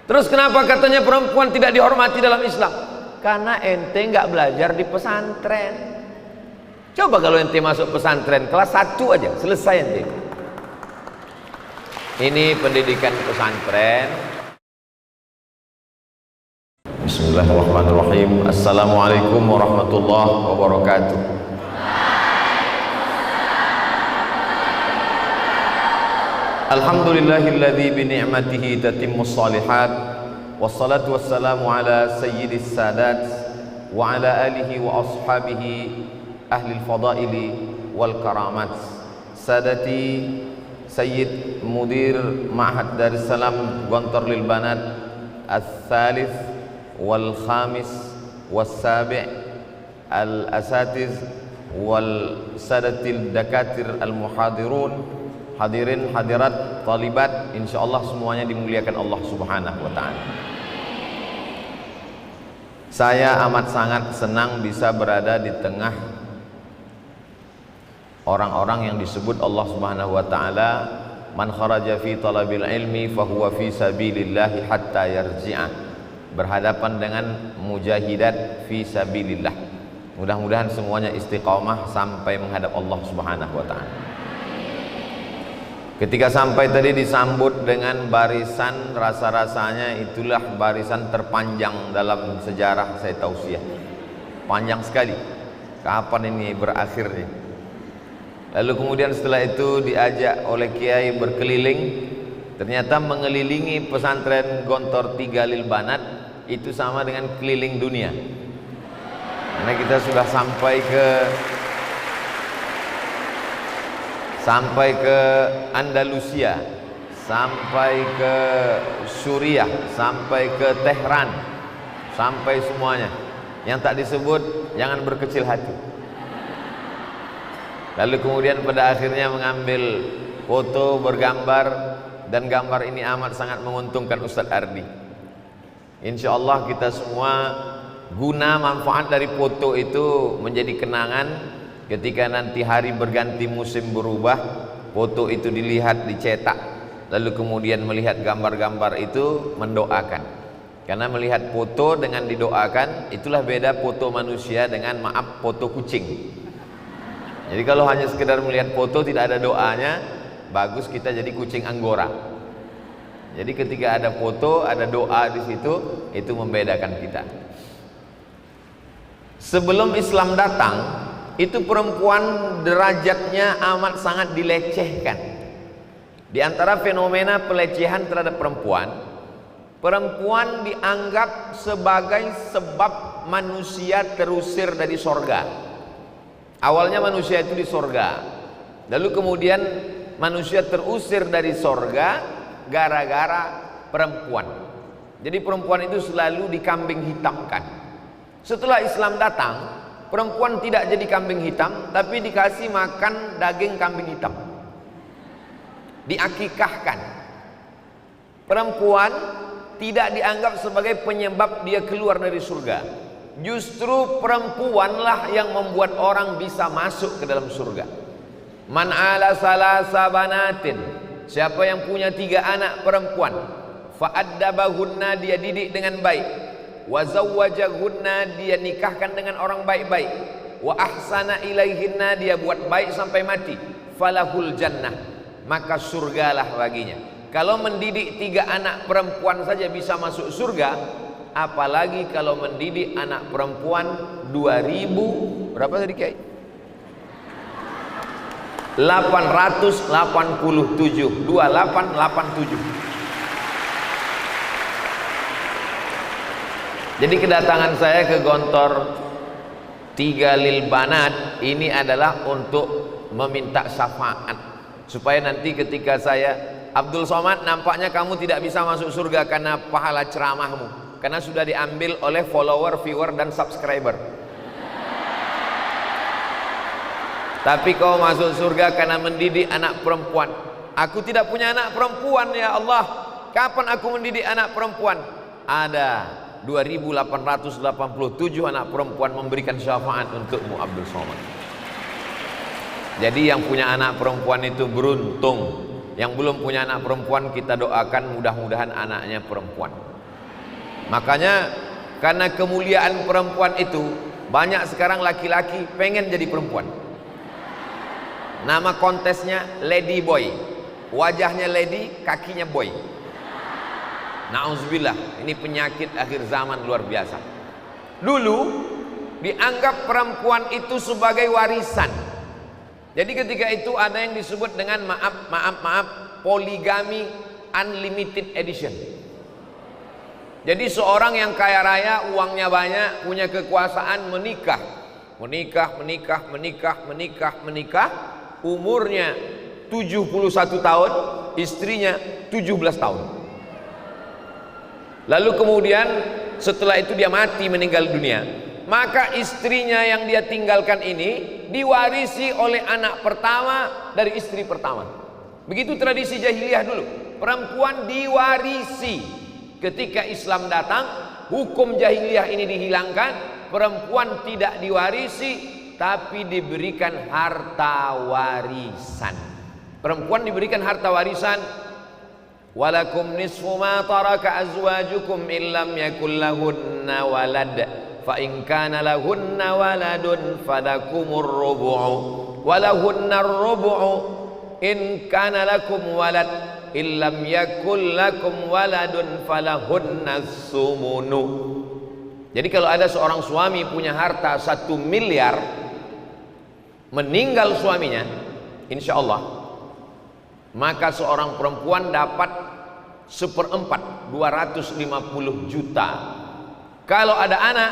Terus kenapa katanya perempuan tidak dihormati dalam Islam? Karena ente nggak belajar di pesantren. Coba kalau ente masuk pesantren kelas 1 aja selesai ente. Ini pendidikan pesantren. Bismillahirrahmanirrahim. Assalamualaikum warahmatullahi wabarakatuh. Alhamdulillahilladzi bi ni'matihi tatimmus shalihat. Wassalatu wassalamu ala sayyidis sadat wa ala alihi wa ashabihi ahlil fadaili wal karamat. Sadati Sayyid Mudir Ma'had Darussalam Gontor lil Banat al-Thalith wal Khamis wal Sabi' al-Asatiz wal Sadatil Dakatir al-Muhadirun, hadirin hadirat talibat, insyaallah semuanya dimuliakan Allah Subhanahu wa taala. Saya amat sangat senang bisa berada di tengah orang-orang yang disebut Allah Subhanahu wa taala, man kharaja fi talabil ilmi fahuwa fi sabilillahi hatta yarji'a, berhadapan dengan mujahidat fi sabilillah. Mudah-mudahan semuanya istiqamah sampai menghadap Allah Subhanahu wa taala. Ketika sampai tadi disambut dengan barisan, rasa-rasanya itulah barisan terpanjang dalam sejarah saya tausiah. Panjang sekali. Kapan ini berakhirnya? Lalu kemudian setelah itu diajak oleh kiai berkeliling. Ternyata mengelilingi pesantren Gontor 3 Lil Banat itu sama dengan keliling dunia. Karena kita sudah sampai ke Andalusia, sampai ke Suriah, sampai ke Tehran, sampai semuanya. Yang tak disebut jangan berkecil hati. Lalu kemudian pada akhirnya mengambil foto bergambar, dan gambar ini amat sangat menguntungkan Ustadz Ardi. Insya Allah kita semua guna manfaat dari foto itu menjadi kenangan. Ketika nanti hari berganti, musim berubah, foto itu dilihat, dicetak, lalu kemudian melihat gambar-gambar itu mendoakan. Karena melihat foto dengan didoakan, itulah beda foto manusia dengan foto kucing. Jadi kalau hanya sekedar melihat foto tidak ada doanya, bagus kita jadi kucing Anggora. Jadi ketika ada foto, ada doa di situ, itu membedakan kita. Sebelum Islam datang, itu perempuan derajatnya amat sangat dilecehkan. Di antara fenomena pelecehan terhadap perempuan, perempuan dianggap sebagai sebab manusia terusir dari sorga. Awalnya manusia itu di sorga, lalu kemudian manusia terusir dari sorga gara-gara perempuan. Jadi perempuan itu selalu dikambing hitamkan. Setelah Islam datang, perempuan tidak jadi kambing hitam, tapi dikasih makan daging kambing hitam, diakikahkan. Perempuan tidak dianggap sebagai penyebab dia keluar dari surga. Justru perempuanlah yang membuat orang bisa masuk ke dalam surga. Man ala salasa banatin, siapa yang punya 3 anak perempuan, fa'addabahunna, dia didik dengan baik, wa zawwajahunna, dia nikahkan dengan orang baik-baik, wa ahsana ilaihinna, dia buat baik sampai mati, falahul jannah, maka surgalah baginya. Kalau mendidik 3 anak perempuan saja bisa masuk surga, apalagi kalau mendidik anak perempuan 2000 berapa tadi Kiai? 887, 2887. Jadi kedatangan saya ke Gontor 3 Lil Banat ini adalah untuk meminta syafaat, supaya nanti ketika saya, Abdul Somad, nampaknya kamu tidak bisa masuk surga karena pahala ceramahmu, karena sudah diambil oleh follower, viewer, dan subscriber. Tapi kau masuk surga karena mendidik anak perempuan. Aku tidak punya anak perempuan, ya Allah. Kapan aku mendidik anak perempuan? Ada 2887 anak perempuan memberikan syafaat untukmu, Abdul Somad. Jadi yang punya anak perempuan itu beruntung. Yang belum punya anak perempuan, kita doakan mudah-mudahan anaknya perempuan. Makanya karena kemuliaan perempuan itu, banyak sekarang laki-laki pengen jadi perempuan. Nama kontesnya Lady Boy. Wajahnya lady, kakinya boy. Na'udzubillah, ini penyakit akhir zaman luar biasa. Dulu dianggap perempuan itu sebagai warisan. Jadi ketika itu ada yang disebut dengan maaf poligami unlimited edition. Jadi seorang yang kaya raya, uangnya banyak, punya kekuasaan, menikah, umurnya 71 tahun, istrinya 17 tahun. Lalu kemudian setelah itu dia mati, meninggal dunia, maka istrinya yang dia tinggalkan ini diwarisi oleh anak pertama dari istri pertama. Begitu tradisi jahiliyah dulu, perempuan diwarisi. Ketika Islam datang, hukum jahiliyah ini dihilangkan, perempuan tidak diwarisi tapi diberikan harta warisan. Perempuan diberikan harta warisan. Walakum nisfu ma taraka azwajukum illam yakul lahunna walad fa in kana lahunna waladun falakumur rubu'u walahunna ar-rubu'u in kana lakum walad illam yakul lakum waladun falahunna sumunu. Jadi kalau ada seorang suami punya harta 1 miliar, meninggal suaminya, insya Allah, maka seorang perempuan dapat 1/4, 250 juta. Kalau ada anak,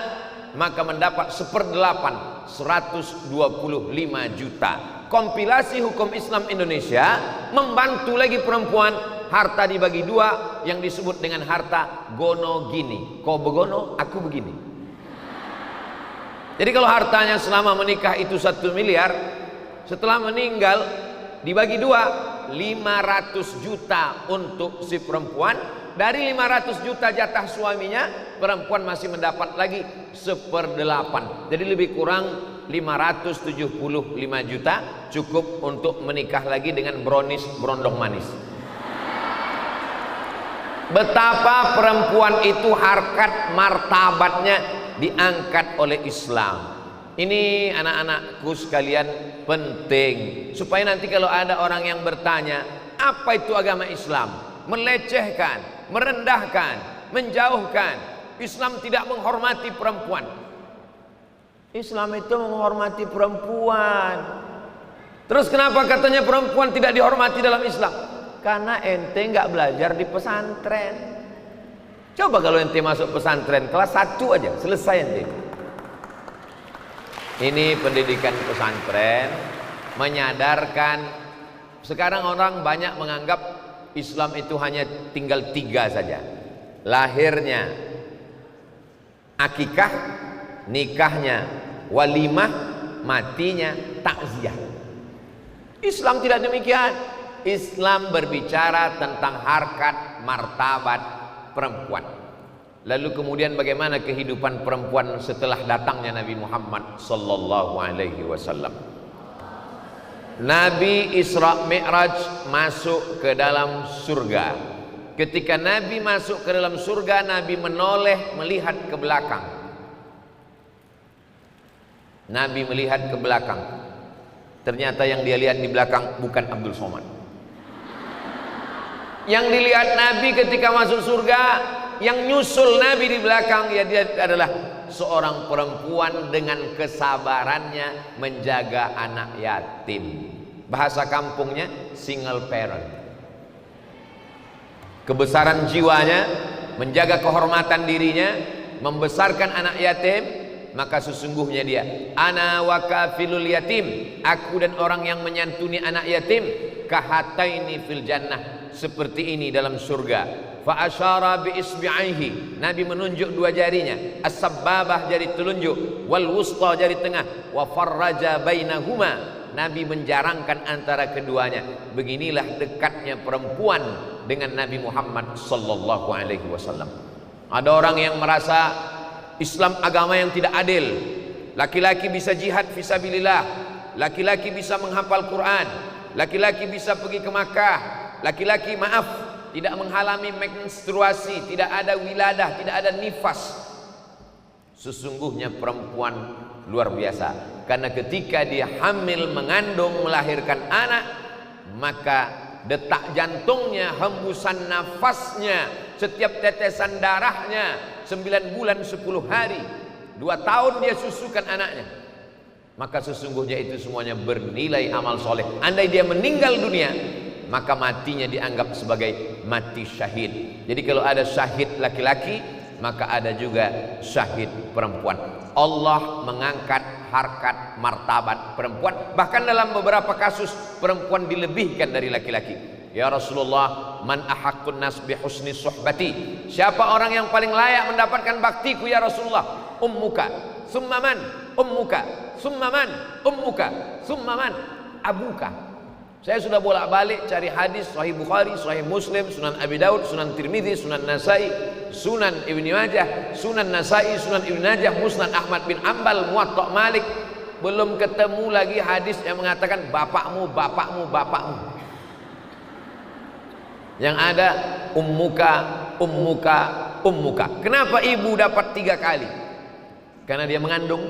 maka mendapat 1/8, 125 juta. Kompilasi hukum Islam Indonesia membantu lagi perempuan, harta dibagi 2 yang disebut dengan harta gono gini. Kau begono, aku begini. Jadi kalau hartanya selama menikah itu 1 miliar, setelah meninggal dibagi 2, 500 juta untuk si perempuan. Dari 500 juta jatah suaminya, perempuan masih mendapat lagi 1/8. Jadi lebih kurang 575 juta, cukup untuk menikah lagi dengan brownies berondong manis. Betapa perempuan itu harkat martabatnya diangkat oleh Islam. Ini anak-anakku sekalian penting, supaya nanti kalau ada orang yang bertanya apa itu agama Islam, melecehkan, merendahkan, menjauhkan, Islam tidak menghormati perempuan. Islam itu menghormati perempuan. Terus kenapa katanya perempuan tidak dihormati dalam Islam? Karena ente nggak belajar di pesantren. Coba kalau ente masuk pesantren kelas 1 aja, selesai ente. Ini pendidikan pesantren menyadarkan. Sekarang orang banyak menganggap Islam itu hanya tinggal 3 saja. Lahirnya, akikah, nikahnya, walimah, matinya, takziah. Islam tidak demikian. Islam berbicara tentang harkat martabat perempuan. Lalu kemudian bagaimana kehidupan perempuan setelah datangnya Nabi Muhammad sallallahu alaihi wasallam? Nabi Isra Mi'raj masuk ke dalam surga. Ketika Nabi masuk ke dalam surga, Nabi menoleh melihat ke belakang. Nabi melihat ke belakang. Ternyata yang dia lihat di belakang bukan Abdul Somad. Yang dilihat Nabi ketika masuk surga, yang nyusul Nabi di belakang, ya dia adalah seorang perempuan dengan kesabarannya menjaga anak yatim. Bahasa kampungnya single parent. Kebesaran jiwanya, menjaga kehormatan dirinya, membesarkan anak yatim. Maka sesungguhnya dia ana wa kafilul yatim, aku dan orang yang menyantuni anak yatim, kahataini fil jannah, seperti ini dalam surga. Fa asyara bi isbi'aihi, Nabi menunjuk 2 jarinya, as-sabbabah jari telunjuk, wal wusta jari tengah, wa farraja bainahuma, Nabi menjarangkan antara keduanya. Beginilah dekatnya perempuan dengan Nabi Muhammad sallallahu alaihi wasallam. Ada orang yang merasa Islam agama yang tidak adil. Laki-laki bisa jihad fisabilillah, laki-laki bisa menghafal Quran, laki-laki bisa pergi ke Makkah, laki-laki tidak mengalami menstruasi, tidak ada wiladah, tidak ada nifas. Sesungguhnya perempuan luar biasa, karena ketika dia hamil, mengandung, melahirkan anak, maka detak jantungnya, hembusan nafasnya, setiap tetesan darahnya, 9 bulan 10 hari, 2 tahun dia susukan anaknya, maka sesungguhnya itu semuanya bernilai amal soleh. Andai dia meninggal dunia, maka matinya dianggap sebagai mati syahid. Jadi kalau ada syahid laki-laki, maka ada juga syahid perempuan. Allah mengangkat harkat martabat perempuan, bahkan dalam beberapa kasus perempuan dilebihkan dari laki-laki. Ya Rasulullah, man ahaqqun nas bi husni suhbati, siapa orang yang paling layak mendapatkan baktiku ya Rasulullah? Ummuka, summa man? Ummuka, summa man? Ummuka, summa man? Abuka. Saya sudah bolak-balik cari hadis Sahih Bukhari, Sahih Muslim, Sunan Abi Daud, Sunan Tirmidzi, Sunan Nasai, Sunan Ibnu Majah, Sunan Nasai, Sunan Ibnu Majah, Musnad Ahmad bin Ambal, Muwatta Malik. Belum ketemu lagi hadis yang mengatakan bapakmu, bapakmu, bapakmu. Yang ada ummuka, ummuka, ummuka. Kenapa ibu dapat 3 kali? Karena dia mengandung,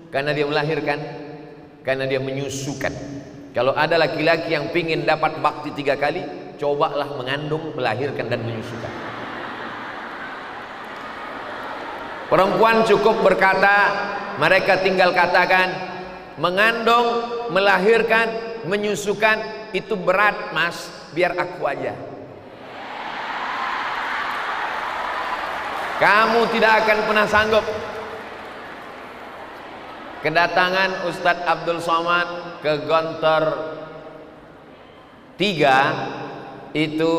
karena dia melahirkan, karena dia menyusukan. Kalau ada laki-laki yang pingin dapat bakti 3 kali, cobalah mengandung, melahirkan dan menyusukan. Perempuan cukup berkata, mereka tinggal katakan, mengandung, melahirkan, menyusukan itu berat mas, biar aku aja. Kamu tidak akan pernah sanggup. Kedatangan Ustadz Abdul Somad ke Gontor 3 itu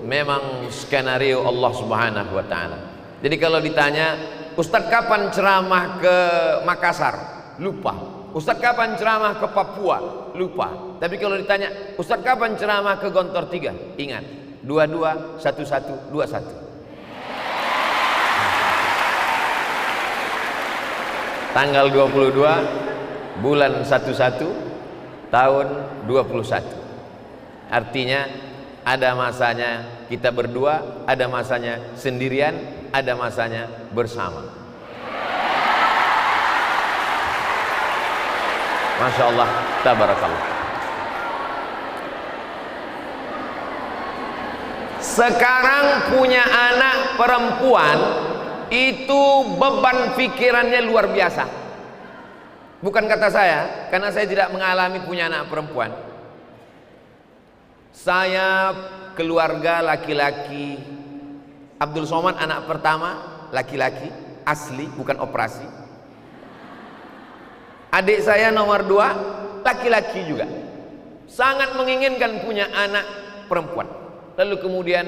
memang skenario Allah Subhanahu wa Ta'ala. Jadi kalau ditanya, Ustadz kapan ceramah ke Makassar? Lupa. Ustadz kapan ceramah ke Papua? Lupa. Tapi kalau ditanya, Ustadz kapan ceramah ke Gontor 3? Ingat, 22 11 21. Tanggal 22 bulan 11 tahun 21. Artinya ada masanya kita berdua, ada masanya sendirian, ada masanya bersama. Masya Allah, tabarakallah. Sekarang punya anak perempuan itu beban pikirannya luar biasa. Bukan kata saya, karena saya tidak mengalami punya anak perempuan. Saya keluarga laki-laki. Abdul Somad anak pertama laki-laki asli, bukan operasi. Adik saya nomor 2 laki-laki juga. Sangat menginginkan punya anak perempuan. Lalu kemudian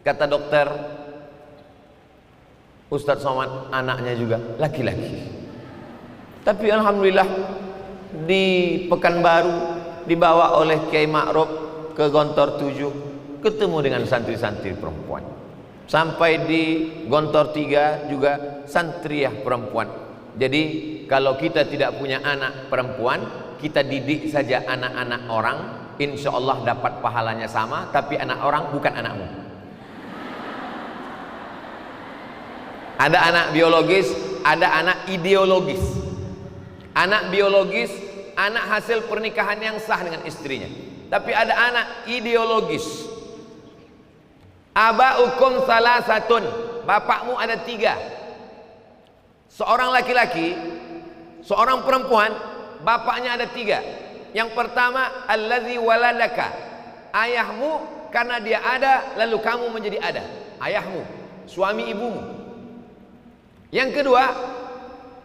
kata dokter, Ustadz Somad anaknya juga laki-laki. Tapi alhamdulillah di Pekanbaru dibawa oleh Kiai Ma'ruf ke Gontor 7, ketemu dengan santri-santri perempuan. Sampai di Gontor 3 juga santriah perempuan. Jadi kalau kita tidak punya anak perempuan, kita didik saja anak-anak orang, insya Allah dapat pahalanya sama. Tapi anak orang bukan anakmu. Ada anak biologis, ada anak ideologis. Anak biologis, anak hasil pernikahan yang sah dengan istrinya. Tapi ada anak ideologis. Aba'ukum salasatun, bapakmu ada 3. Seorang laki-laki, seorang perempuan, bapaknya ada 3. Yang pertama, allazi waladaka, ayahmu karena dia ada, lalu kamu menjadi ada. Ayahmu, suami ibumu. Yang kedua,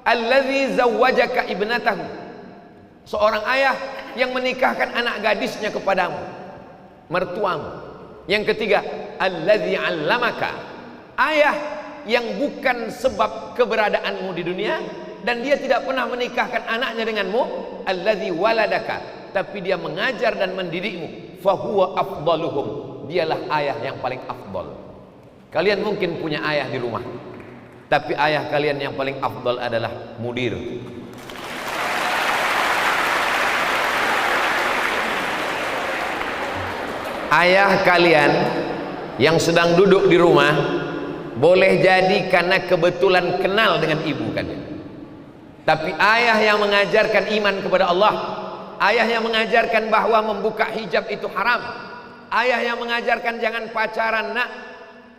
allazi zawwajaka ibnatahu, seorang ayah yang menikahkan anak gadisnya kepadamu, mertuamu. Yang ketiga, allazi 'allamaka, ayah yang bukan sebab keberadaanmu di dunia dan dia tidak pernah menikahkan anaknya denganmu, allazi waladaka, tapi dia mengajar dan mendidikmu, fahuwa afdaluhum, dialah ayah yang paling afdal. Kalian mungkin punya ayah di rumah, tapi ayah kalian yang paling afdal adalah mudir. ayah kalian yang sedang duduk di rumah boleh jadi karena kebetulan kenal dengan ibu kalian, tapi ayah yang mengajarkan iman kepada Allah, ayah yang mengajarkan bahwa membuka hijab itu haram, ayah yang mengajarkan jangan pacaran nak,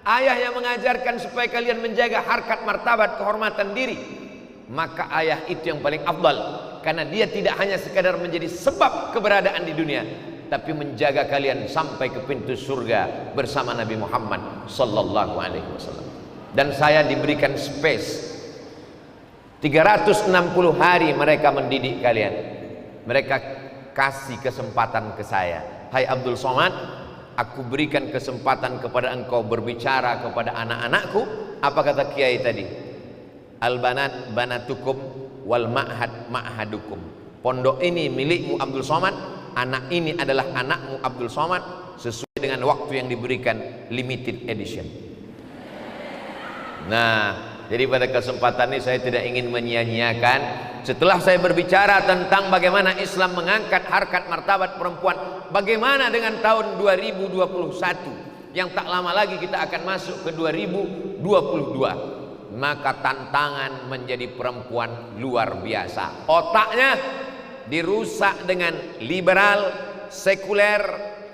ayah yang mengajarkan supaya kalian menjaga harkat martabat kehormatan diri, maka ayah itu yang paling afdal, karena dia tidak hanya sekadar menjadi sebab keberadaan di dunia, tapi menjaga kalian sampai ke pintu surga bersama Nabi Muhammad sallallahu alaihi wasallam. Dan saya diberikan space 360 hari mereka mendidik kalian. Mereka kasih kesempatan ke saya, hai Abdul Somad, aku berikan kesempatan kepada engkau berbicara kepada anak-anakku. Apa kata kiai tadi? Al banat banatukum wal ma'had ma'hadukum. Pondok ini milikmu Abdul Somad, anak ini adalah anakmu Abdul Somad, sesuai dengan waktu yang diberikan, limited edition. Nah, jadi pada kesempatan ini saya tidak ingin menyia-nyiakan. Setelah saya berbicara tentang bagaimana Islam mengangkat harkat martabat perempuan, bagaimana dengan tahun 2021 yang tak lama lagi kita akan masuk ke 2022, maka tantangan menjadi perempuan luar biasa. Otaknya dirusak dengan liberal, sekuler,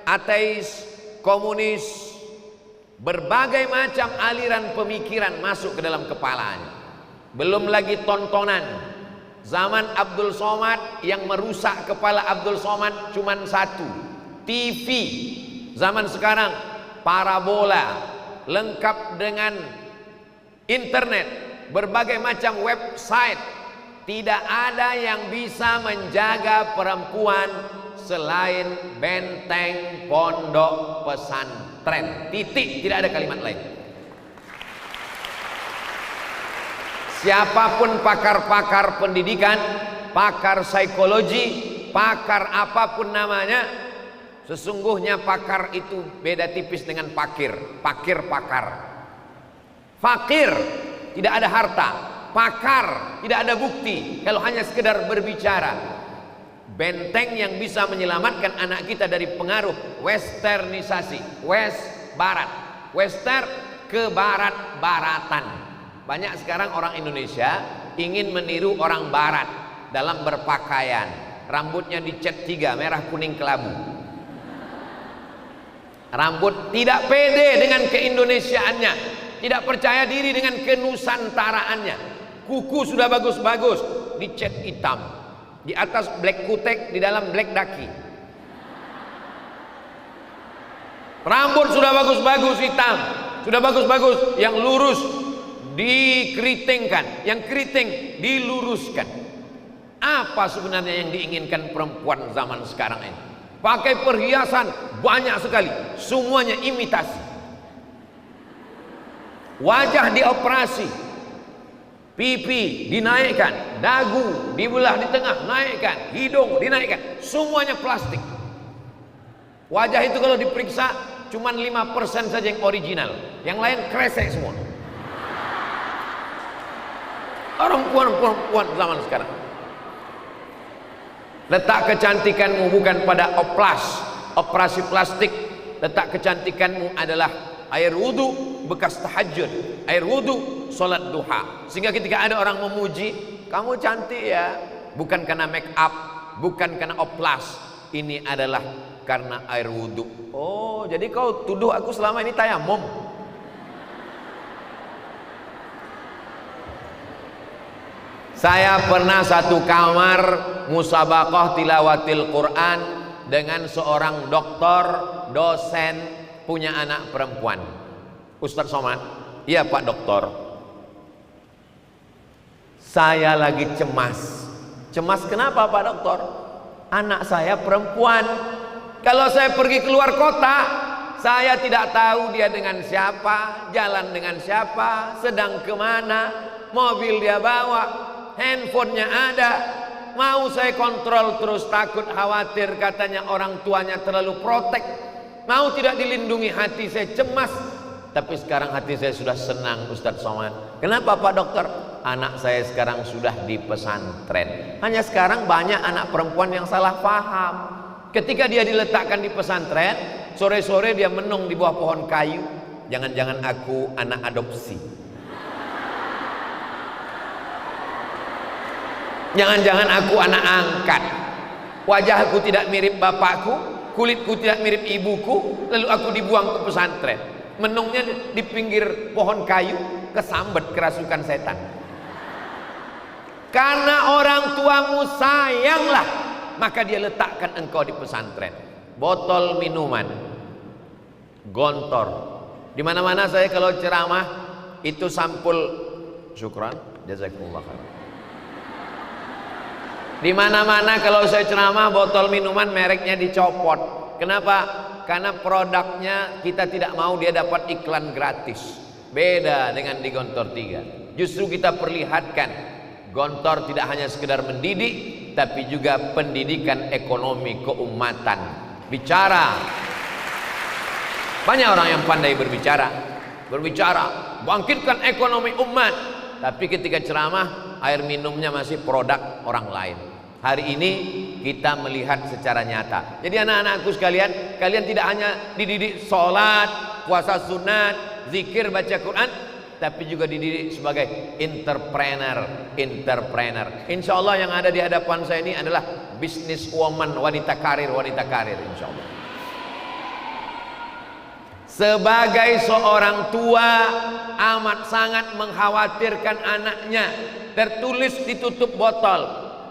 ateis, komunis, berbagai macam aliran pemikiran masuk ke dalam kepalanya. Belum lagi tontonan. Zaman Abdul Somad yang merusak kepala Abdul Somad cuman satu, TV. Zaman sekarang parabola, lengkap dengan internet, berbagai macam website. Tidak ada yang bisa menjaga perempuan selain benteng pondok pesantren. Titik, tidak ada kalimat lain. Siapapun pakar-pakar pendidikan, pakar psikologi, pakar apapun namanya, sesungguhnya pakar itu beda tipis dengan pakir. Pakir-pakar. Fakir tidak ada harta, pakar tidak ada bukti, kalau hanya sekedar berbicara. Benteng yang bisa menyelamatkan anak kita dari pengaruh westernisasi, west barat, western ke barat-baratan. Banyak sekarang orang Indonesia ingin meniru orang barat dalam berpakaian, rambutnya dicat 3, merah kuning kelabu, rambut, tidak pede dengan keindonesiaannya, tidak percaya diri dengan kenusantaraannya. Kuku sudah bagus-bagus dicat hitam, di atas black kutek, di dalam black daki. Rambut sudah bagus-bagus hitam, sudah bagus-bagus, yang lurus dikeritingkan, yang keriting diluruskan. Apa sebenarnya yang diinginkan perempuan zaman sekarang ini? Pakai perhiasan banyak sekali, semuanya imitasi. Wajah dioperasi, pipi dinaikkan, dagu dibelah di tengah, naikkan, hidung dinaikkan, semuanya plastik. Wajah itu kalau diperiksa cuman 5% saja yang original, yang lain kresek semua. Perempuan zaman sekarang. Letak kecantikanmu bukan pada operasi plastik. Letak kecantikanmu adalah air wudhu bekas tahajud, air wudhu sholat duha. Sehingga ketika ada orang memuji, kamu cantik ya, bukan karena make up, bukan karena oplas, ini adalah karena air wudhu. Oh, jadi kau tuduh aku selama ini tayamum? Saya pernah satu kamar musabaqah tilawatil Quran dengan seorang doktor, dosen, punya anak perempuan. Ustadz Somad, iya Pak Doktor, saya lagi cemas. Cemas kenapa Pak Doktor? Anak saya perempuan. Kalau saya pergi keluar kota, saya tidak tahu dia dengan siapa, jalan dengan siapa, sedang kemana, mobil dia bawa, handphonenya ada. Mau saya kontrol terus, takut khawatir katanya orang tuanya terlalu protek. Mau tidak dilindungi, hati saya cemas. Tapi sekarang hati saya sudah senang Ustadz Somad. Kenapa Pak Dokter? Anak saya sekarang sudah di pesantren. Hanya sekarang banyak anak perempuan yang salah paham. Ketika dia diletakkan di pesantren, sore-sore dia menung di bawah pohon kayu. Jangan-jangan aku anak adopsi. Jangan-jangan aku anak angkat. Wajahku tidak mirip bapakku, kulitku tidak mirip ibuku, lalu aku dibuang ke pesantren. Menungnya di pinggir pohon kayu, kesambet kerasukan setan. Karena orang tuamu sayanglah, maka dia letakkan engkau di pesantren. Botol minuman, gontor. Di mana-mana saya kalau ceramah itu sampul. Syukran, jazakumullah khairan. Di mana-mana kalau saya ceramah botol minuman mereknya dicopot. Kenapa? Karena produknya kita tidak mau dia dapat iklan gratis. Beda dengan di Gontor 3. Justru kita perlihatkan Gontor tidak hanya sekedar mendidik, tapi juga pendidikan ekonomi keumatan. Bicara. Banyak orang yang pandai berbicara, bangkitkan ekonomi umat. Tapi ketika ceramah, air minumnya masih produk orang lain. Hari ini kita melihat secara nyata. Jadi anak-anakku sekalian, kalian tidak hanya dididik sholat, puasa sunat, zikir, baca Quran, tapi juga dididik sebagai entrepreneur. Insya Allah yang ada di hadapan saya ini adalah business woman, wanita karir insya Allah. Sebagai seorang tua amat sangat mengkhawatirkan anaknya. Tertulis di tutup botol,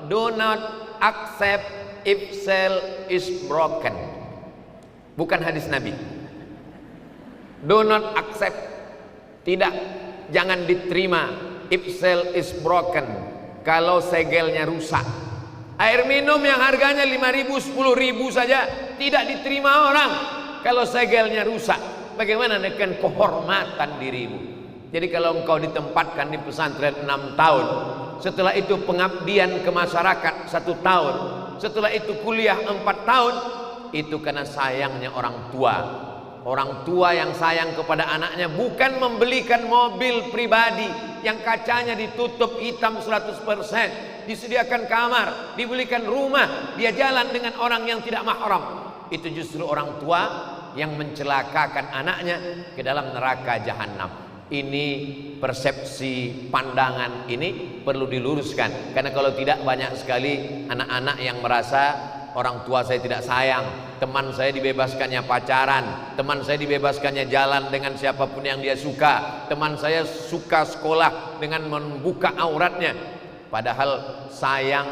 do not accept if cell is broken. Bukan hadis Nabi. Do not accept, tidak, jangan diterima if cell is broken, kalau segelnya rusak. Air minum yang harganya 5.000, 10.000 saja tidak diterima orang kalau segelnya rusak. Bagaimana dengan kehormatan dirimu? Jadi kalau engkau ditempatkan di pesantren 6 tahun, setelah itu pengabdian ke masyarakat 1 tahun, setelah itu kuliah 4 tahun, itu karena sayangnya orang tua. Orang tua yang sayang kepada anaknya bukan membelikan mobil pribadi yang kacanya ditutup hitam 100%, disediakan kamar, dibelikan rumah, dia jalan dengan orang yang tidak mahram. Itu justru orang tua yang mencelakakan anaknya ke dalam neraka jahanam. Ini persepsi pandangan ini perlu diluruskan, karena kalau tidak banyak sekali anak-anak yang merasa orang tua saya tidak sayang, teman saya dibebaskannya pacaran, teman saya dibebaskannya jalan dengan siapapun yang dia suka, teman saya suka sekolah dengan membuka auratnya. Padahal sayang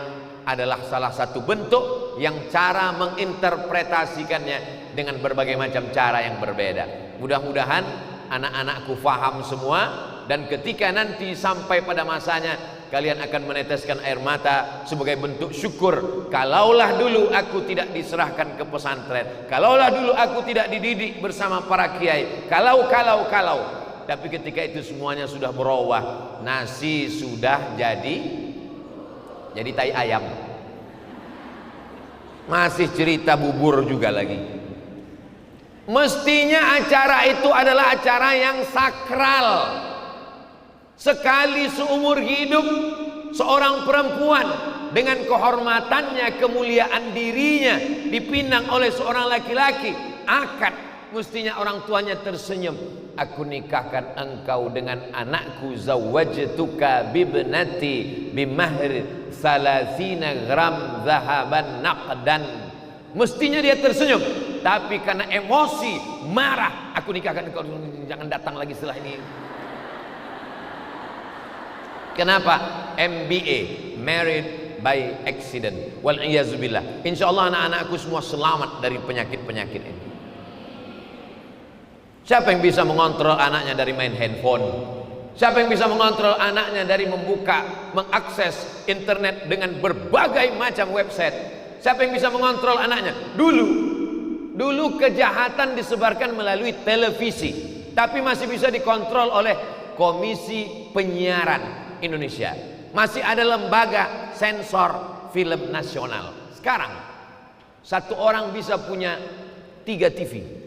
adalah salah satu bentuk yang cara menginterpretasikannya dengan berbagai macam cara yang berbeda. Mudah-mudahan anak-anakku faham semua, dan ketika nanti sampai pada masanya kalian akan meneteskan air mata sebagai bentuk syukur. Kalaulah dulu aku tidak diserahkan ke pesantren, kalaulah dulu aku tidak dididik bersama para kiai, kalau. Tapi ketika itu semuanya sudah berubah, nasi sudah jadi tai ayam, masih cerita bubur juga lagi. Mestinya acara itu adalah acara yang sakral. Sekali seumur hidup seorang perempuan dengan kehormatannya, kemuliaan dirinya dipinang oleh seorang laki-laki, akad, mestinya orang tuanya tersenyum. Aku nikahkan engkau dengan anakku, zawwajtuka bibnati bimahri 30 gram zahaban naqdan. Mestinya dia tersenyum, tapi karena emosi, marah, aku nikahkan engkau, jangan datang lagi setelah ini. Kenapa? MBA, married by accident. Wal-iyazubillah. Insyaallah anak-anakku semua selamat dari penyakit-penyakit ini. Siapa yang bisa mengontrol anaknya dari main handphone? Siapa yang bisa mengontrol anaknya dari mengakses internet dengan berbagai macam website? Siapa yang bisa mengontrol anaknya? Dulu kejahatan disebarkan melalui televisi, tapi masih bisa dikontrol oleh Komisi Penyiaran Indonesia. Masih ada lembaga sensor film nasional. Sekarang satu orang bisa punya 3 TV.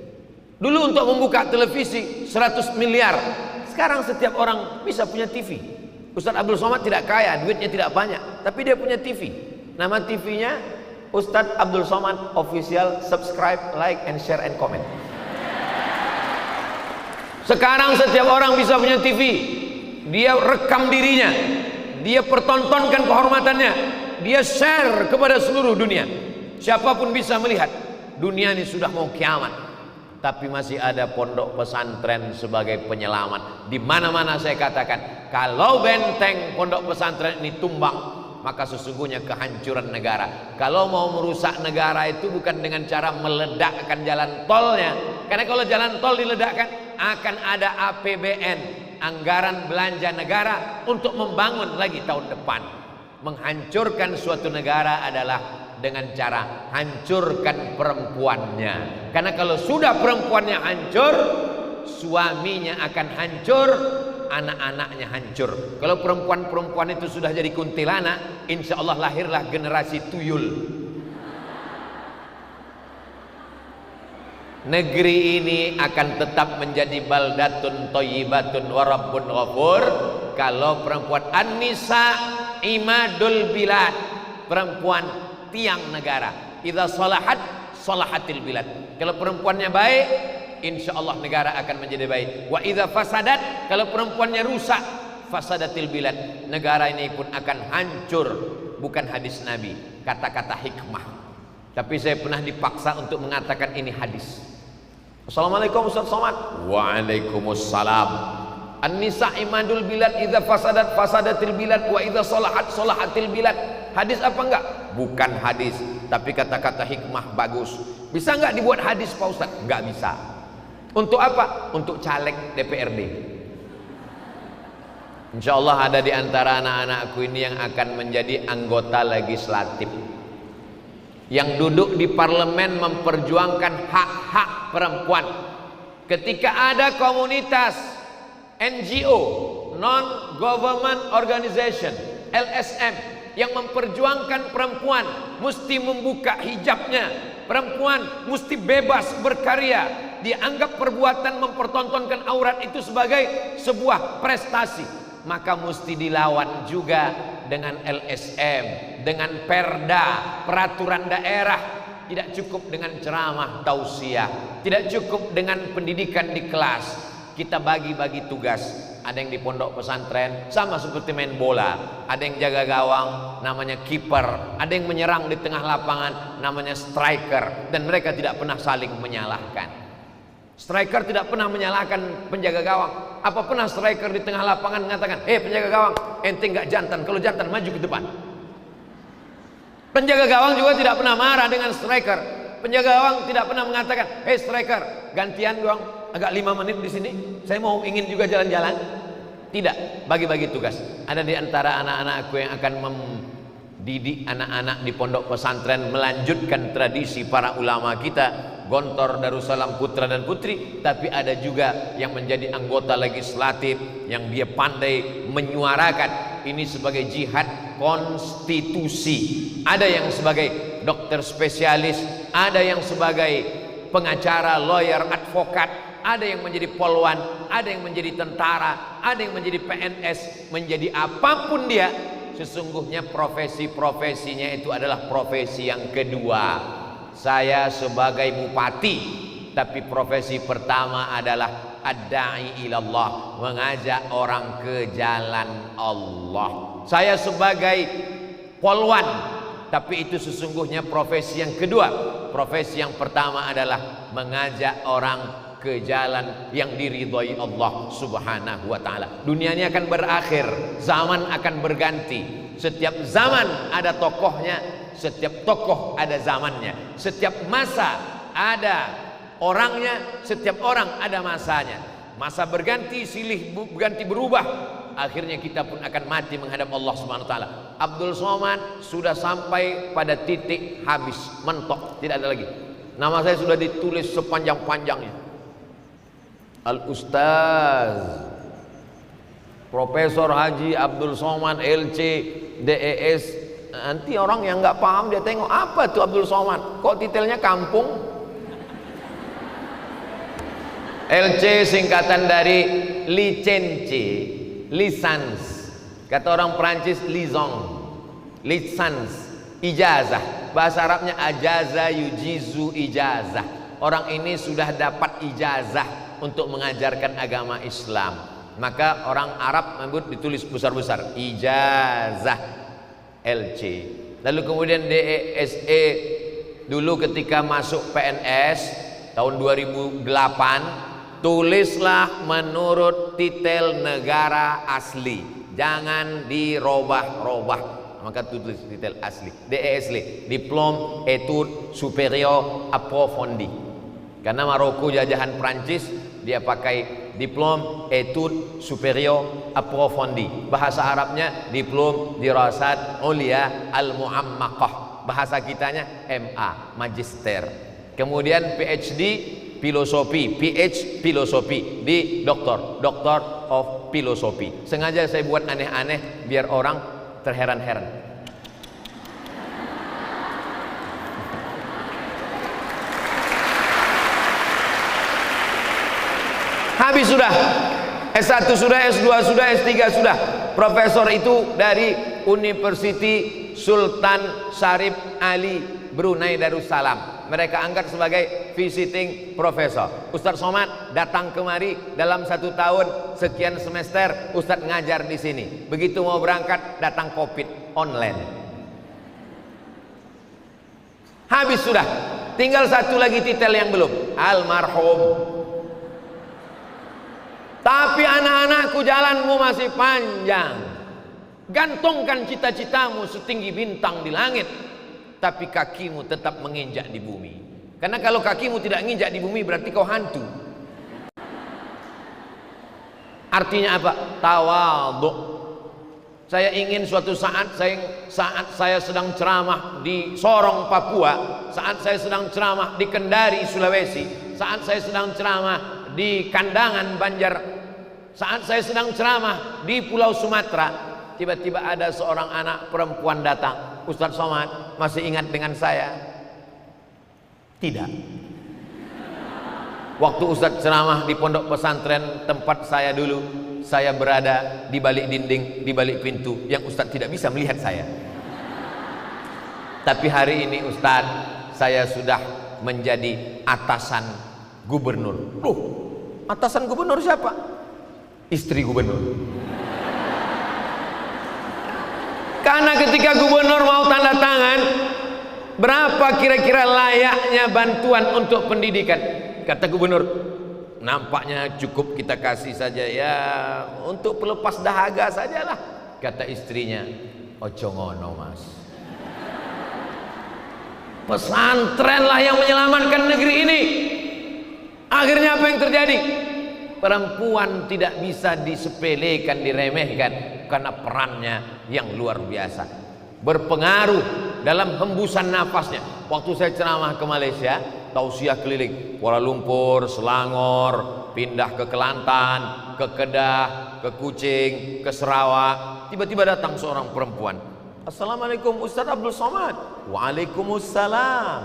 Dulu untuk membuka televisi 100 miliar. Sekarang setiap orang bisa punya TV. Ustaz Abdul Somad tidak kaya, duitnya tidak banyak, tapi dia punya TV. Nama TV-nya Ustadz Abdul Somad Official, subscribe, like, and share, and comment. Sekarang setiap orang bisa punya TV. Dia rekam dirinya, dia pertontonkan kehormatannya, dia share kepada seluruh dunia. Siapapun bisa melihat. Dunia ini sudah mau kiamat, tapi masih ada pondok pesantren sebagai penyelamat. Di mana-mana saya katakan, kalau benteng pondok pesantren ini tumbang, maka sesungguhnya kehancuran negara. Kalau mau merusak negara itu bukan dengan cara meledakkan jalan tolnya, karena kalau jalan tol diledakkan akan ada APBN, anggaran belanja negara untuk membangun lagi tahun depan. Menghancurkan suatu negara adalah dengan cara hancurkan perempuannya. Karena kalau sudah perempuannya hancur, suaminya akan hancur, anak-anaknya hancur. Kalau perempuan-perempuan itu sudah jadi kuntilanak, insya Allah lahirlah generasi tuyul. Negeri ini akan tetap menjadi baldatun thayyibatun wa rabbun ghafur kalau perempuan. An-nisa imadul bilad, perempuan tiang negara. Idza salahat salahatil bilad. Kalau perempuannya baik, insya Allah negara akan menjadi baik. Wa idza fasadat, kalau perempuannya rusak, fasadatil bilad, negara ini pun akan hancur. Bukan hadis Nabi, kata-kata hikmah, tapi saya pernah dipaksa untuk mengatakan ini hadis. Assalamualaikum Ustaz Somad. Waalaikumsalam. An-nisa imadul bilad, idza fasadat fasadatil bilad, wa idza salahat salahatil bilad. Hadis apa enggak? Bukan hadis, tapi kata-kata hikmah bagus. Bisa enggak dibuat hadis Pak Ustaz? Enggak bisa. Untuk apa? Untuk caleg DPRD. Insya Allah ada di antara anak-anakku ini yang akan menjadi anggota legislatif, yang duduk di parlemen memperjuangkan hak-hak perempuan. Ketika ada komunitas NGO, non-government organization, LSM, yang memperjuangkan perempuan mesti membuka hijabnya, perempuan mesti bebas berkarya, dianggap perbuatan mempertontonkan aurat itu sebagai sebuah prestasi, maka mesti dilawan juga dengan LSM, dengan perda, peraturan daerah. Tidak cukup dengan ceramah tausiah, tidak cukup dengan pendidikan di kelas. Kita bagi-bagi tugas. Ada yang di pondok pesantren sama seperti main bola, ada yang jaga gawang namanya kiper, ada yang menyerang di tengah lapangan namanya striker, dan mereka tidak pernah saling menyalahkan. Striker tidak pernah menyalahkan penjaga gawang. Apa pernah striker di tengah lapangan mengatakan, penjaga gawang, ente nggak jantan, kalau jantan maju ke depan. Penjaga gawang juga tidak pernah marah dengan striker. Penjaga gawang tidak pernah mengatakan, striker, gantian dong, agak 5 menit di sini, saya mau ingin juga jalan-jalan. Tidak, bagi-bagi tugas. Ada di antara anak-anakku yang akan mendidik anak-anak di pondok pesantren, melanjutkan tradisi para ulama kita, Gontor Darussalam putra dan putri. Tapi ada juga yang menjadi anggota legislatif, yang dia pandai menyuarakan ini sebagai jihad konstitusi. Ada yang sebagai dokter spesialis, ada yang sebagai pengacara, lawyer, advokat, ada yang menjadi polwan, ada yang menjadi tentara, ada yang menjadi PNS, menjadi apapun dia. Sesungguhnya profesi-profesinya itu adalah profesi yang kedua. Saya sebagai bupati, tapi profesi pertama adalah ad-da'i ilallah, mengajak orang ke jalan Allah. Saya sebagai polwan, tapi itu sesungguhnya profesi yang kedua. Profesi yang pertama adalah mengajak orang ke jalan yang diridhoi Allah Subhanahu wa ta'ala. Dunia ini akan berakhir, zaman akan berganti. Setiap zaman ada tokohnya, setiap tokoh ada zamannya, setiap masa ada orangnya, setiap orang ada masanya. Masa berganti, silih berganti, berubah. Akhirnya kita pun akan mati menghadap Allah Subhanahu wa ta'ala. Abdul Somad sudah sampai pada titik habis, mentok, tidak ada lagi. Nama saya sudah ditulis sepanjang-panjangnya. Al-Ustaz Profesor Haji Abdul Somad LC DES. Nanti orang yang nggak paham dia tengok, apa tuh Abdul Somad, kok titelnya kampung. LC singkatan dari licence, lisans. Kata orang Perancis liaison, lisans. ijazah. Bahasa Arabnya ajaza yujizu ijazah. Orang ini sudah dapat ijazah untuk mengajarkan agama Islam. Maka orang Arab menyebut ditulis besar-besar ijazah LC. Lalu kemudian DESE dulu ketika masuk PNS tahun 2008, tulislah menurut titel negara asli, jangan dirobah-robah. Maka tulis titel asli, DESL, Diplôme Études Supérieures Approfondies. Karena Maroko jajahan Prancis, dia pakai Diplôme Études Supérieures Approfondies. Bahasa Arabnya Diplôme Dirasat Ulia Al-Mu'ammaqah. Bahasa kitanya MA, Magister. Kemudian PhD Filosofi, PH Filosofi di Doctor of Philosophy. Sengaja saya buat aneh-aneh biar orang terheran-heran. Habis sudah, S1 sudah, S2 sudah, S3 sudah. Profesor itu dari University Sultan Syarif Ali Brunei Darussalam. Mereka angkat sebagai visiting professor. Ustadz Somad datang kemari dalam 1 tahun sekian semester, Ustadz ngajar di sini. Begitu mau berangkat datang COVID online. Habis sudah, tinggal satu lagi titel yang belum, almarhum. Tapi anak-anakku jalanmu masih panjang. Gantungkan cita-citamu setinggi bintang di langit, tapi kakimu tetap menginjak di bumi. Karena kalau kakimu tidak menginjak di bumi berarti kau hantu. Artinya apa? Tawadhu. Saya ingin suatu saat saya sedang ceramah di Sorong Papua, saat saya sedang ceramah di Kendari Sulawesi, saat saya sedang ceramah di Kandangan Banjar, saat saya sedang ceramah di Pulau Sumatera, tiba-tiba ada seorang anak perempuan datang. Ustadz Somad, masih ingat dengan saya? Tidak. Waktu Ustadz ceramah di pondok pesantren tempat saya dulu, saya berada di balik dinding, di balik pintu yang Ustadz tidak bisa melihat saya. Tapi hari ini Ustadz, saya sudah menjadi atasan gubernur. Loh, atasan gubernur siapa? Istri gubernur. Karena ketika gubernur mau tanda tangan, berapa kira-kira layaknya bantuan untuk pendidikan? Kata gubernur, nampaknya cukup kita kasih saja ya, untuk pelepas dahaga sajalah. Kata istrinya, ojo ngono mas, pesantrenlah yang menyelamatkan negeri ini. Akhirnya apa yang terjadi? Perempuan tidak bisa disepelekan, diremehkan, karena perannya yang luar biasa, berpengaruh dalam hembusan nafasnya. Waktu saya ceramah ke Malaysia, tausiah keliling Kuala Lumpur, Selangor, pindah ke Kelantan, ke Kedah, ke Kuching, ke Sarawak, tiba-tiba datang seorang perempuan. Assalamualaikum Ustadz Abdul Somad. Waalaikumsalam,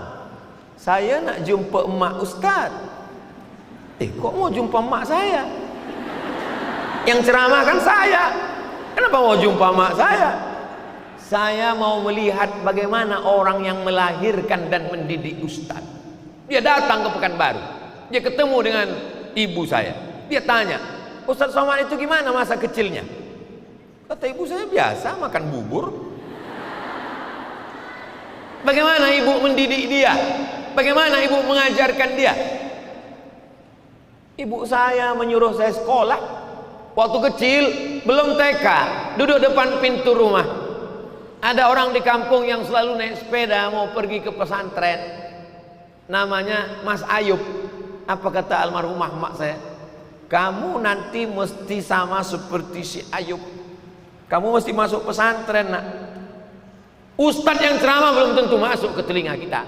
saya nak jumpa emak Ustadz. Kok mau jumpa emak saya? Yang ceramah kan saya. Kenapa mau jumpa emak saya? Saya mau melihat bagaimana orang yang melahirkan dan mendidik Ustadz. Dia datang ke Pekanbaru, dia ketemu dengan ibu saya. Dia tanya, Ustadz Somad itu gimana masa kecilnya? Kata ibu saya, biasa makan bubur. Bagaimana ibu mendidik dia? Bagaimana ibu mengajarkan dia? Ibu saya menyuruh saya sekolah. Waktu kecil, belum TK, duduk depan pintu rumah. Ada orang di kampung yang selalu naik sepeda mau pergi ke pesantren, namanya Mas Ayub. Apa kata almarhumah mak saya? Kamu nanti mesti sama seperti si Ayub, kamu mesti masuk pesantren nak. Ustadz yang ceramah belum tentu masuk ke telinga kita,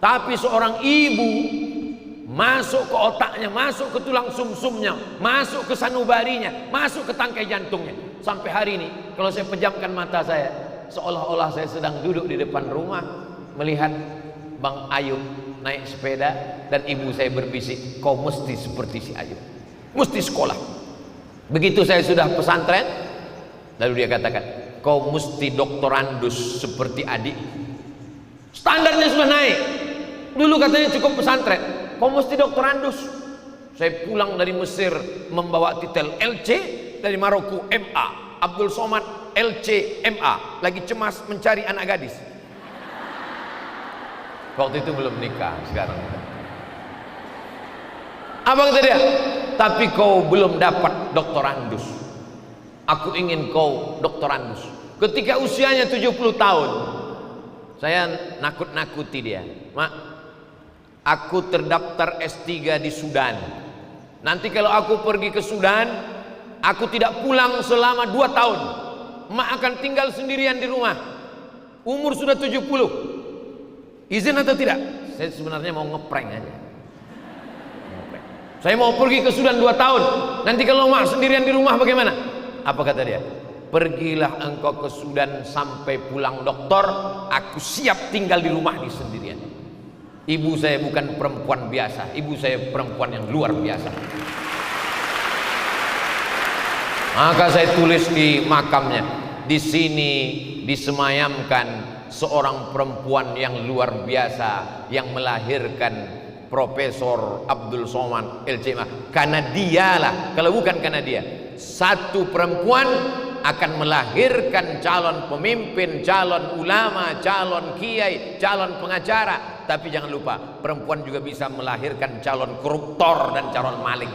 tapi seorang ibu masuk ke otaknya, masuk ke tulang sumsumnya, masuk ke sanubarinya, masuk ke tangkai jantungnya. Sampai hari ini kalau saya pejamkan mata saya, seolah-olah saya sedang duduk di depan rumah melihat Bang Ayub naik sepeda dan ibu saya berbisik, kau mesti seperti si Ayub, mesti sekolah. Begitu saya sudah pesantren, lalu dia katakan, kau mesti doktorandus seperti adik. Standarnya sudah naik. Dulu katanya cukup pesantren, kok mesti doktorandus? Saya pulang dari Mesir membawa titel LC, dari Maroko MA. Abdul Somad LC MA, lagi cemas mencari anak gadis. Waktu itu belum nikah, sekarang apa kata dia? Tapi kau belum dapat doktorandus. Aku ingin kau doktorandus. Ketika usianya 70 tahun, saya nakut-nakuti dia. Mak, aku terdaftar S3 di Sudan. Nanti kalau aku pergi ke Sudan, aku tidak pulang selama 2 tahun. Mak akan tinggal sendirian di rumah. Umur sudah 70. Izin atau tidak? Saya sebenarnya mau ngeprank aja. Saya mau pergi ke Sudan 2 tahun. Nanti kalau mak sendirian di rumah bagaimana? Apa kata dia? Pergilah engkau ke Sudan sampai pulang doktor. Aku siap tinggal di rumah di sendirian. Ibu saya bukan perempuan biasa. Ibu saya perempuan yang luar biasa. Maka saya tulis di makamnya, di sini disemayamkan seorang perempuan yang luar biasa yang melahirkan Profesor Abdul Somad LCMA. Karena dialah, kalau bukan karena dia, satu perempuan akan melahirkan calon pemimpin, calon ulama, calon kiai, calon pengacara. Tapi jangan lupa, perempuan juga bisa melahirkan calon koruptor dan calon maling.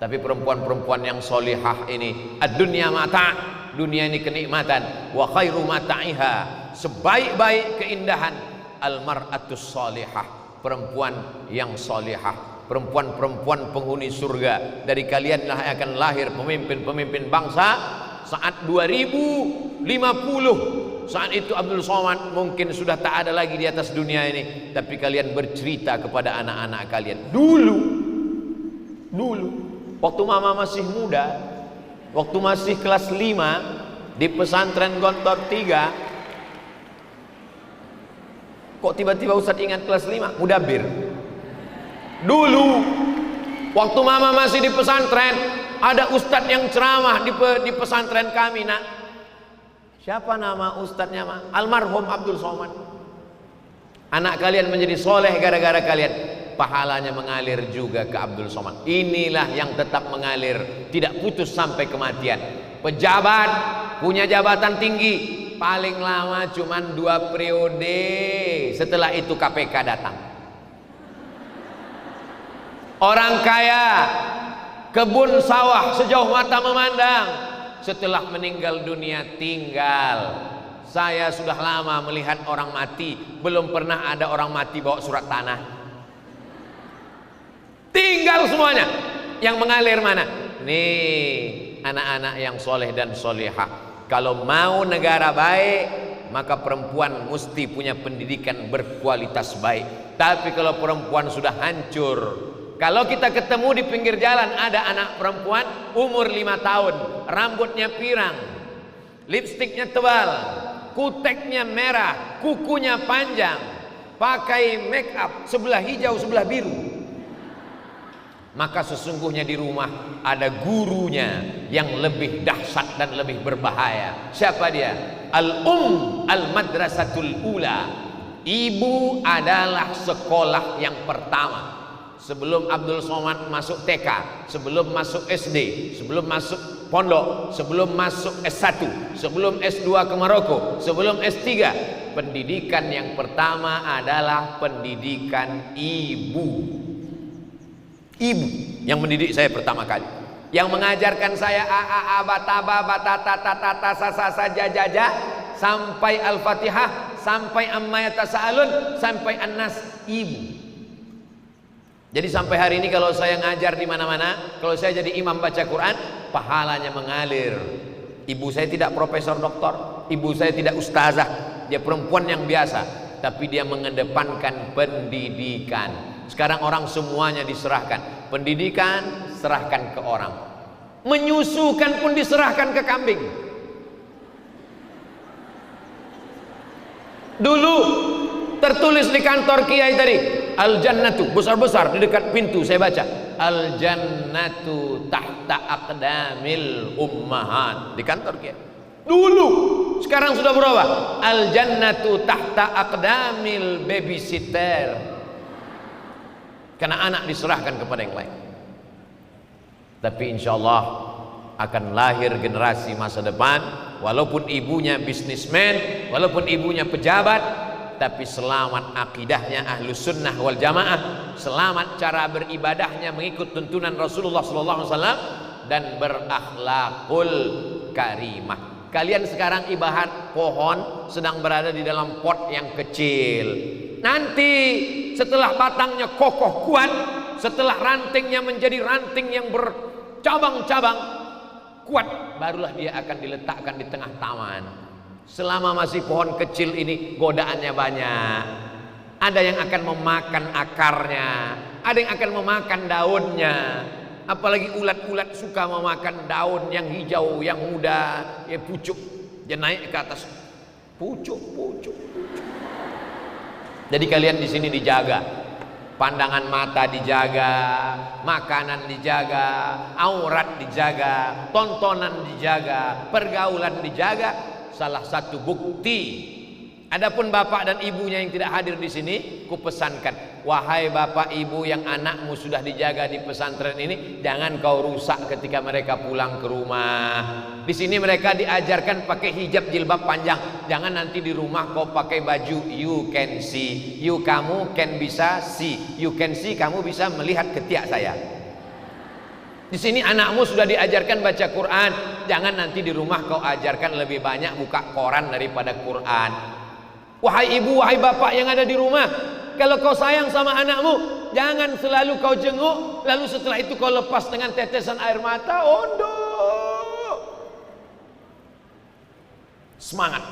Tapi perempuan-perempuan yang solihah ini, ad-dunya mata', dunia ini kenikmatan, wa khairu mata'iha, sebaik-baik keindahan al-mar'atus solihah, perempuan yang solihah, perempuan-perempuan penghuni surga. Dari kalianlah akan lahir pemimpin-pemimpin bangsa saat 2050. Saat itu Abdul Somad mungkin sudah tak ada lagi di atas dunia ini, tapi kalian bercerita kepada anak-anak kalian. Dulu waktu mama masih muda, waktu masih kelas 5 di pesantren Gontor 3, kok tiba-tiba Ustadz ingat kelas 5? Mudabir. Dulu waktu mama masih di pesantren, ada ustadz yang ceramah di pesantren kami, nak. Siapa nama ustadznya, Mak? Almarhum Abdul Somad. Anak kalian menjadi soleh gara-gara kalian. Pahalanya mengalir juga ke Abdul Somad. Inilah yang tetap mengalir, tidak putus sampai kematian. Pejabat, punya jabatan tinggi, paling lama cuma 2 periode. Setelah itu KPK datang. Orang kaya, kebun sawah sejauh mata memandang, setelah meninggal dunia tinggal. Saya sudah lama melihat orang mati, belum pernah ada orang mati bawa surat tanah. Tinggal semuanya. Yang mengalir mana? Nih, anak-anak yang soleh dan solehah. Kalau mau negara baik, maka perempuan mesti punya pendidikan berkualitas baik. Tapi kalau perempuan sudah hancur, kalau kita ketemu di pinggir jalan ada anak perempuan umur 5 tahun, rambutnya pirang, lipstiknya tebal, kuteknya merah, kukunya panjang, pakai make up sebelah hijau sebelah biru, maka sesungguhnya di rumah ada gurunya yang lebih dahsyat dan lebih berbahaya. Siapa dia? Al-madrasatul ula. Ibu adalah sekolah yang pertama. Sebelum Abdul Somad masuk TK, sebelum masuk SD, sebelum masuk pondok, sebelum masuk S1, sebelum S2 ke Maroko, sebelum S3, pendidikan yang pertama adalah pendidikan ibu. Ibu yang mendidik saya pertama kali, yang mengajarkan saya a bataba batatata sasa jajaja sampai Al-Fatihah, sampai amma yatasaalun, sampai An-Nas, ibu. Jadi sampai hari ini kalau saya ngajar di mana-mana, kalau saya jadi imam baca Quran, pahalanya mengalir. Ibu saya tidak profesor doktor, ibu saya tidak ustazah, dia perempuan yang biasa, tapi dia mengedepankan pendidikan. Sekarang orang semuanya diserahkan. Pendidikan serahkan ke orang. Menyusukan pun diserahkan ke kambing. Dulu tertulis di kantor kiai tadi, al-jannatu, besar-besar di dekat pintu saya baca, al-jannatu tahta aqdamil ummahat, di kantor kiai. Dulu sekarang sudah berubah. Al jannatu tahta aqdamil babysitter. Karena anak diserahkan kepada yang lain. Tapi insya Allah akan lahir generasi masa depan, walaupun ibunya bisnismen, walaupun ibunya pejabat, tapi selamat akidahnya ahlus sunnah wal jamaah, selamat cara beribadahnya mengikut tuntunan Rasulullah SAW, dan berakhlakul karimah. Kalian sekarang ibarat pohon sedang berada di dalam pot yang kecil. Nanti setelah batangnya kokoh kuat, setelah rantingnya menjadi ranting yang bercabang-cabang kuat, barulah dia akan diletakkan di tengah taman. Selama masih pohon kecil ini godaannya banyak. Ada yang akan memakan akarnya, ada yang akan memakan daunnya. Apalagi ulat-ulat suka memakan daun yang hijau, yang muda, ya pucuk. Dia naik ke atas, pucuk. Jadi kalian di sini dijaga, pandangan mata dijaga, makanan dijaga, aurat dijaga, tontonan dijaga, pergaulan dijaga. Salah satu bukti. Adapun bapak dan ibunya yang tidak hadir di sini, kupesankan, wahai bapak ibu yang anakmu sudah dijaga di pesantren ini, jangan kau rusak ketika mereka pulang ke rumah. Di sini mereka diajarkan pakai hijab jilbab panjang. Jangan nanti di rumah kau pakai baju you can see, you kamu can bisa see, you can see kamu bisa melihat ketiak saya. Di sini anakmu sudah diajarkan baca Quran. Jangan nanti di rumah kau ajarkan lebih banyak buka koran daripada Quran. Wahai ibu, wahai bapak yang ada di rumah, kalau kau sayang sama anakmu, jangan selalu kau jenguk, lalu setelah itu kau lepas dengan tetesan air mata. Ondo, semangat,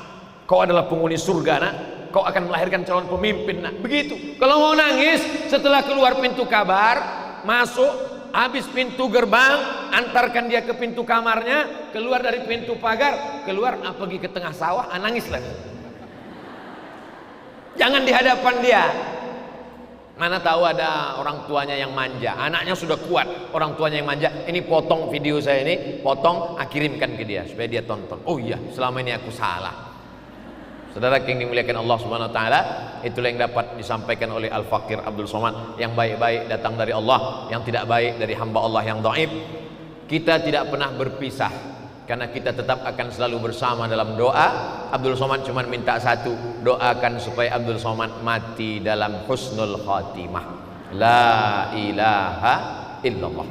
kau adalah penghuni surga nak, kau akan melahirkan calon pemimpin nak. Begitu. Kalau mau nangis, setelah keluar pintu kabar, masuk, habis pintu gerbang, antarkan dia ke pintu kamarnya, keluar dari pintu pagar, keluar pergi ke tengah sawah, nangis lagi. Jangan di hadapan dia. Mana tahu ada orang tuanya yang manja, anaknya sudah kuat, orang tuanya yang manja. Ini potong video saya ini, potong, kirimkan ke dia supaya dia tonton. Oh iya, selama ini aku salah. Saudara yang dimuliakan Allah Subhanahu wa taala, itulah yang dapat disampaikan oleh Al-Faqir Abdul Somad. Yang baik-baik datang dari Allah, yang tidak baik dari hamba Allah yang dhaif. Kita tidak pernah berpisah, karena kita tetap akan selalu bersama dalam doa. Abdul Somad cuma minta satu, doakan supaya Abdul Somad mati dalam husnul khatimah, la ilaha illallah.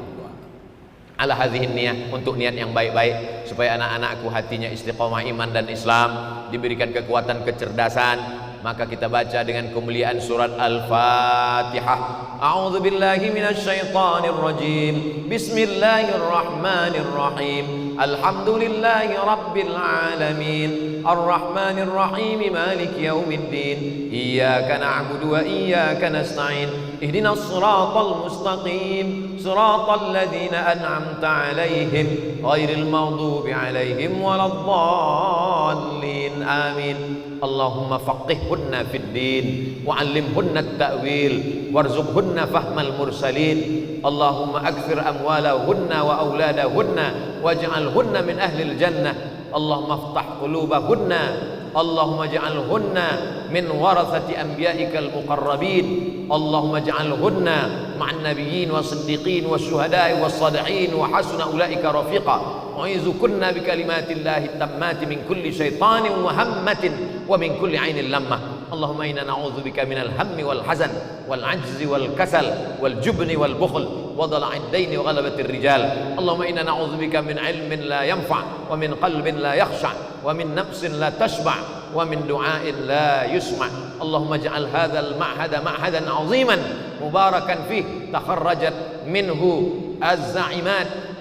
Ala hadhihi niyah, untuk niat yang baik-baik, supaya anak-anakku hatinya istiqomah iman dan Islam, diberikan kekuatan kecerdasan. Maka kita baca dengan kemuliaan surat Al-Fatihah. A'udzu billahi minasy syaithanir rajim. Bismillahirrahmanirrahim. Alhamdulillahi rabbil alamin. Arrahmanir rahim. Maliki yaumiddin. Iyyaka na'budu wa iyyaka nasta'in. Ihdinas siratal mustaqim. Siratal ladzina an'amta 'alaihim ghairil maghdubi 'alaihim waladdallin. Amin. Allahumma faqihhunna fid din wa'allimhunna at-ta'wil warzuqhunna fahmal mursalin. Allahumma akthir amwalahunna wa auladahunna waj'alhunna min ahlil jannah. Allahumma iftah qulubahunna. Allahumma ij'alhunna min warathati anbiya'ikal muqarrabin. Allahumma ij'alhunna ma'an nabiyyin was-siddiqin wasyuhada'i was-salihin wa hasuna ulaika rafiqa. U'izukunna bikalimatillahi tammati min kulli syaitanin wa hammatin wa min kulli ainin lammah. Allahumma inna na'udzubika minal hammi wal hazan wal ajzi wal kasal wal jubni wal bukhl wa dhala'id daini wa ghalabatir rijal. Allahumma inna na'udzubika min ilmin la yanfa' wa min qalbin la yakhsha' wa min nafsin la tashba' wa min du'ain la yusma'. Allahumma ij'al hadzal ma'hada ma'hadan 'aziman mubarakan fih takharrajat minhu az-za'imat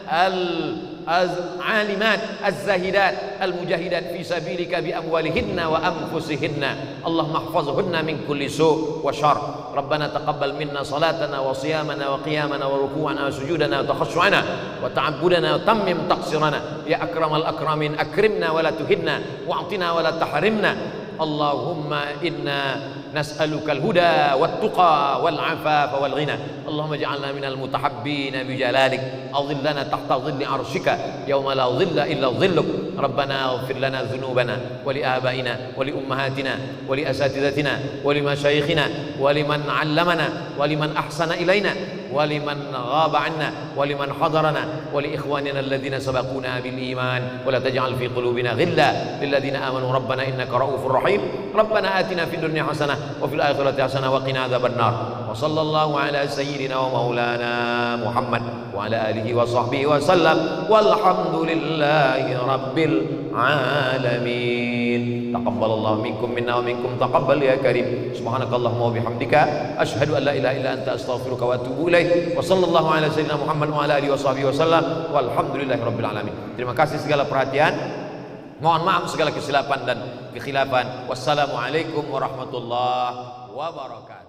العالمات الزاهدات المجاهدات في سبيلك بأموالهن وأنفسهن. اللهم احفظهن من كل سوء وشر. ربنا تقبل منا صلاتنا وصيامنا وقيامنا وركوعنا وسجودنا وتخشعنا وتعبدنا وتمم تقصيرنا. يا أكرم الأكرمين أكرمنا ولا تهنا واعطنا ولا تحرمنا. اللهم إنا نسألك الهدى والتقى والعفاف والغنى. اللهم اجعلنا من المتحبين بجلالك. أظلنا تحت ظل عرشك يوم لا ظل إلا ظلك. Rabbana ighfir lana dzunubana wa li abaina wa li ummahatina wa li asatidatina wa li masyayikhina wa liman 'allamana wa liman ahsana ilaina wa liman ghaba 'anna wa liman hadarana wa li ikhwanina alladhina sabaquna bil iman wa la taj'al fi qulubina ghilla lil ladzina amanu rabbana innaka ra'ufur rahim. Rabbana atina fid dunya hasanah wa fil akhirati hasanah wa qina adzabannar. Wa sallallahu ala sayyidina wa maulana Muhammad wa ala alihi wa sahbihi wa sallam walhamdulillahi rabbil alamin. Taqabbalallahu minkum minna wa minkum taqabbal ya karim. Subhanakallahumma wa bihamdika asyhadu an la ilaha illa anta astaghfiruka wa atubu ilaik. Wa sallallahu ala sayyidina Muhammad wa ala alihi wa sahbihi wa sallam walhamdulillahi rabbil alamin. Terima kasih segala perhatian. Mohon maaf segala kesilapan dan kekhilafan. Wassalamualaikum warahmatullahi wabarakatuh.